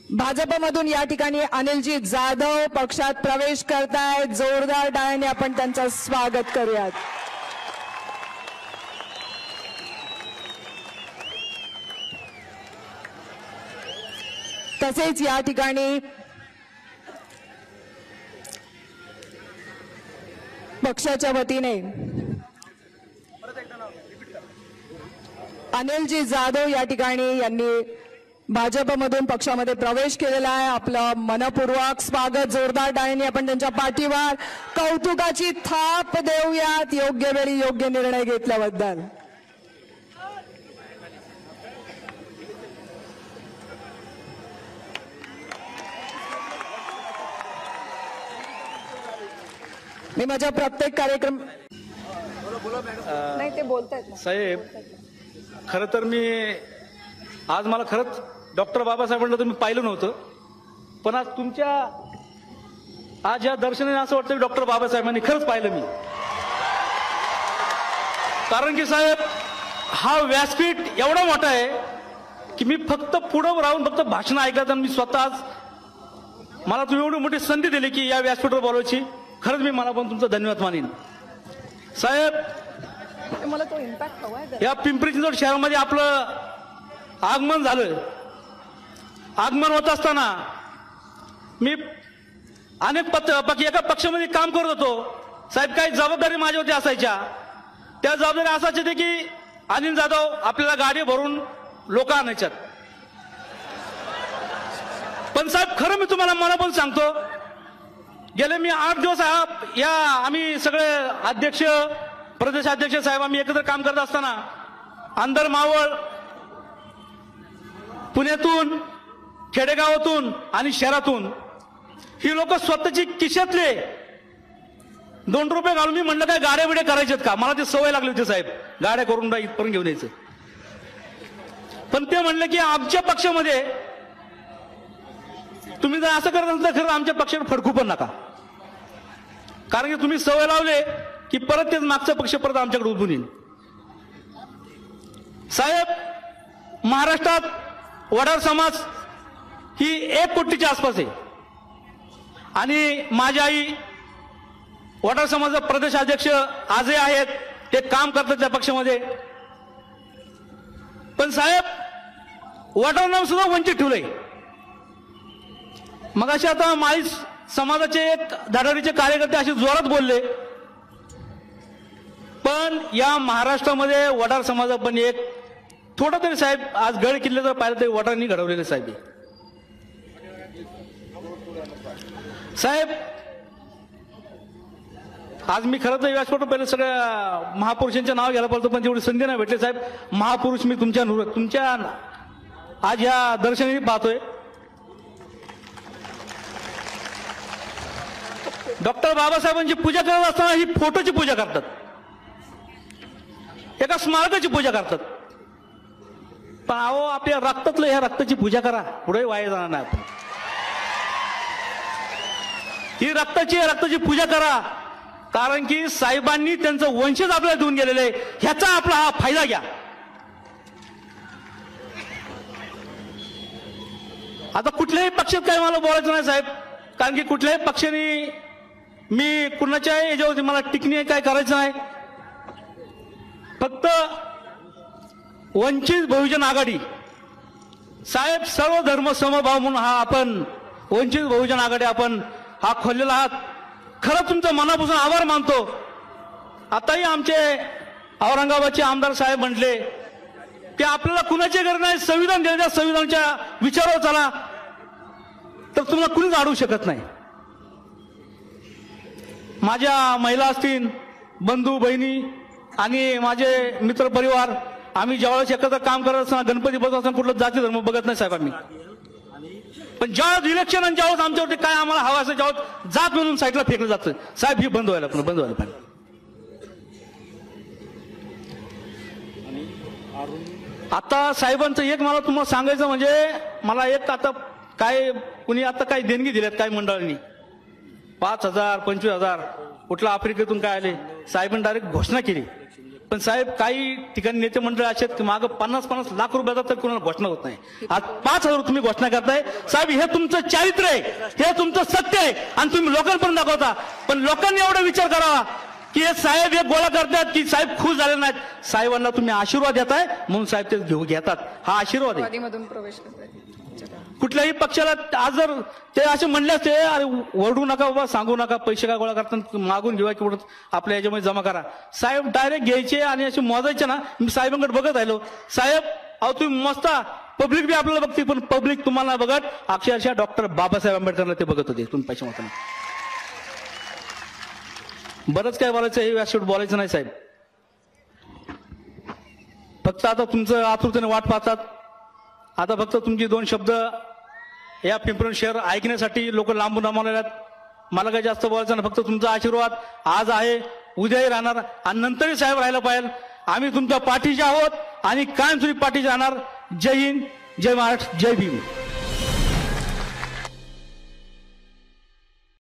भाजपमधून या ठिकाणी अनिलजी जाधव पक्षात प्रवेश करतायत। जोरदार टाळ्यांनी आपण त्यांचं स्वागत करूयात। तसेच या ठिकाणी पक्षाच्या वतीने अनिलजी जाधव या ठिकाणी यांनी भाजपमधून पक्षामध्ये प्रवेश केलेला आहे। आपलं मनपूर्वक स्वागत। जोरदार टाळ्यांनी आपण त्यांच्या पाठीवर कौतुकाची थाप देऊयात योग्य वेळी योग्य निर्णय घेतल्याबद्दल। मी माझ्या प्रत्येक कार्यक्रम नाही ते बोलतायत साहेब, खरं तर मी आज मला खरंच डॉक्टर बाबासाहेबांना तुम्ही पाहिलं नव्हतं, पण आज तुमच्या आज या दर्शनाने असं वाटतं की डॉक्टर बाबासाहेबांनी खरंच पाहिलं मी। कारण की साहेब हा व्यासपीठ एवढा मोठा आहे की मी फक्त पुढं राहून फक्त भाषण ऐकलं, तर मी स्वतः आज मला तुम्ही एवढी मोठी संधी दिली की या व्यासपीठावर बोलायची। खरंच मी मला पण तुमचं धन्यवाद मानेन साहेब। मला तो इम्पॅक्ट हवाय। या पिंपरी चिंचवड शहरामध्ये आपलं आगमन झालं। आगमन होत असताना मी अनेक एका पक्षामध्ये काम करत होतो साहेब। काही जबाबदारी माझ्यावरती असायच्या, त्या जबाबदारी असायची होती की अनिल जाधव आपल्याला गाडी भरून लोक आणायच्यात। पण साहेब खरं मी तुम्हाला मनापासून सांगतो, गेले मी 8 दिवस या आम्ही सगळे अध्यक्ष प्रदेशाध्यक्ष साहेब आम्ही एकत्र काम करत असताना अंदर मावळ पुण्यातून खेडेगावातून आणि शहरातून ही लोक स्वतःची खिशातले 2 रुपये घालून मी म्हणलं काय गाड्या बिड्या करायच्यात का, मला ते सवय लागली होती साहेब गाड्या करून इथपर्यंत घेऊन यायचं। पण ते म्हणलं की आमच्या पक्षामध्ये तुम्ही जर असं करत असाल तर खरं आमच्या पक्षावर फडकू पण नका, कारण की तुम्ही सवय लावले की परत तेच मागचा पक्ष परत आमच्याकडे उभून येईल। साहेब महाराष्ट्रात वडार समाज ही 1 कोटीच्या आसपास आहे आणि माझी आई वडार समाजाचा प्रदेश अध्यक्ष आजही आहेत, ते काम करतात त्या पक्षामध्ये। पण साहेब वडार नाव सुद्धा वंचित ठेवलंय। मग असे आता माळी समाजाचे एक धडाडीचे कार्यकर्ते असे जोरात बोलले, पण या महाराष्ट्रामध्ये वडार समाज पण एक थोडं तरी साहेब आज गड किल्ले जर पाहिलं तरी वडारांनी घडवलेले साहेब। साहेब आज मी खरं तर व्यासपीठावर पहिले सगळ्या महापुरुषांचे नाव घ्यायला पाहिजे, पण तेवढी संधी नाही भेटली साहेब। महापुरुष मी तुमच्या आज या दर्शनाने पाहतोय। डॉक्टर बाबासाहेबांची पूजा करत असताना ही फोटोची पूजा करतात, एका स्मारकाची पूजा करतात। पण अहो आपल्या रक्तातलं ह्या रक्ताची पूजा करा, पुढे वाया जाणार नाही आपण। ही रक्ताची पूजा करा, कारण की साहेबांनी त्यांचं वंशज आपल्याला देऊन गेलेले, ह्याचा आपला हा फायदा घ्या। आता कुठल्याही पक्षात काही मला बोलायचं नाही साहेब, कारण की कुठल्याही पक्षाने मी कुणाच्या याच्यावरती मला टिकणी काय करायचं नाही। फक्त वंचित बहुजन आघाडी साहेब सर्व धर्म समभाव म्हणून हा आपण वंचित बहुजन आघाडी आपण हा खोललेला आहात। खरं तुमचं मनापासून आभार मानतो। आताही आमचे औरंगाबादचे आमदार साहेब म्हटले की आपल्याला कुणाची गरज नाही, संविधान दिलं, त्या संविधानाच्या विचारावर चला तर तुम्हाला कुणीच अडवू शकत नाही। माझ्या महिला असतील, बंधू बहिणी आणि माझे मित्र परिवार, आम्ही ज्यावेळेस एकत्र काम करत असताना गणपती बसत असताना कुठलं जाती धर्म बघत नाही साहेब आम्ही। पण ज्यावेळेस इलेक्शन आणि ज्यावेळेस आमच्यावरती काय आम्हाला हवं असं ज्यावेळेस जात म्हणून साईडला फेकलं जातं साहेब, ही बंद व्हायला पाहिजे। आता साहेबांचं एक मला तुम्हाला सांगायचं म्हणजे, मला एक आता काय कुणी आता काही देणगी दिल्यात काही मंडळांनी 5,000 25,000 कुठला आफ्रिकेतून काय आले, साहेबांनी डायरेक्ट घोषणा केली पण साहेब काही ठिकाणी नेते मंडळ असे आहेत की मागं 50-50 लाख रुपयाचा तर कोणाला घोषणा होत नाही. आज 5,000 तुम्ही घोषणा करताय. साहेब हे तुमचं चारित्र्य आहे, हे तुमचं सत्य आहे आणि तुम्ही लोकांपर्यंत दाखवता. पण लोकांनी एवढा विचार करावा की हे साहेब हे गोळा करतात की साहेब खुश झाले नाहीत. साहेबांना तुम्ही आशीर्वाद देताय म्हणून साहेब ते घेतात. हा आशीर्वाद आहे. वादीमधून प्रवेश करताय. कुठल्याही पक्षाला आज जर ते असे म्हणले असते अरे ओरडू नका बाबा, सांगू नका, पैसे काय गोळा करताना मागून घेऊया किंवा आपल्या याच्यामध्ये जमा करा. साहेब डायरेक्ट घ्यायचे आणि असे मोजायचे ना. मी साहेबांकडे बघत राहिलो. साहेब अहो तुम्ही मस्त, पब्लिक बी आपल्याला बघते पण पब्लिक तुम्हाला बघत अक्षरशः डॉक्टर बाबासाहेब आंबेडकरला ते बघत होते तुम्ही पैसे मोजताना. बरंच काय बोलायचं हे व्यासपीठ बोलायचं नाही साहेब. फक्त आता तुमचं आतुरतेने वाट पाहतात. आता फक्त तुमची 2 शब्द या पिंपरी शहर ऐकण्यासाठी लोक लांबून लांबून. मला काही जास्त बोलायचं नाही. फक्त तुमचा आशीर्वाद आज आहे, उद्याही राहणार आणि नंतरही साहेब राहायला पाहिजे. आम्ही तुमच्या पाठीचे आहोत आणि कायमस्वरूपी पाठीचे राहणार. जय हिंद, जय महाराष्ट्र, जय भीम.